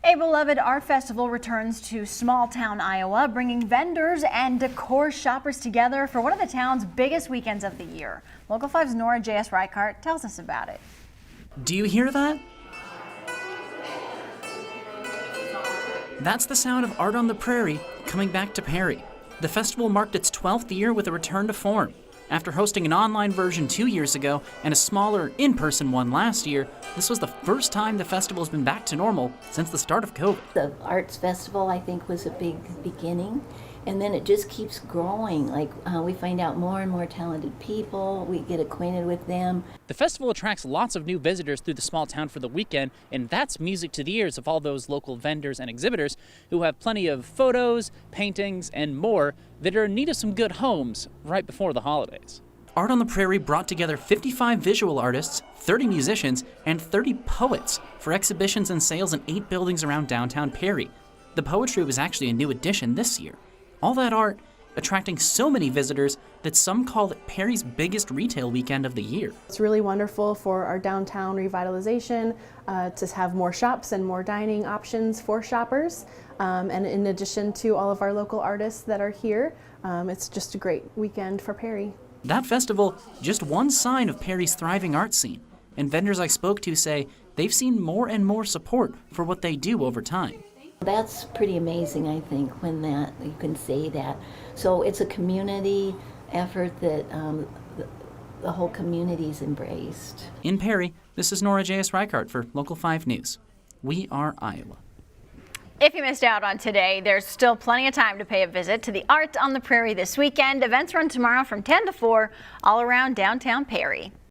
A beloved art festival returns to small town Iowa, bringing vendors and decor shoppers together for one of the town's biggest weekends of the year. Local 5's Nora J.S. Reichart tells us about it. Do you hear that? That's the sound of Art on the Prairie coming back to Perry. The festival marked its 12th year with a return to form. After hosting an online version 2 years ago and a smaller in-person one last year, this was the first time the festival's been back to normal since the start of COVID. The arts festival, I think, was a big beginning, and then it just keeps growing. We find out more and more talented people, we get acquainted with them. The festival attracts lots of new visitors through the small town for the weekend, and that's music to the ears of all those local vendors and exhibitors who have plenty of photos, paintings, and more that are in need of some good homes right before the holidays. Art on the Prairie brought together 55 visual artists, 30 musicians, and 30 poets for exhibitions and sales in 8 buildings around downtown Perry. The poetry was actually a new addition this year. All that art attracting so many visitors that some call it Perry's biggest retail weekend of the year. It's really wonderful for our downtown revitalization to have more shops and more dining options for shoppers. And in addition to all of our local artists that are here, it's just a great weekend for Perry. That festival, just one sign of Perry's thriving art scene. And vendors I spoke to say they've seen more and more support for what they do over time. That's pretty amazing, I think, when you can say that. So it's a community effort that the whole community's embraced. In Perry, this is Nora J.S. Reichart for Local 5 News. We are Iowa. If you missed out on today, there's still plenty of time to pay a visit to the Art on the Prairie this weekend. Events run tomorrow from 10 to 4 all around downtown Perry.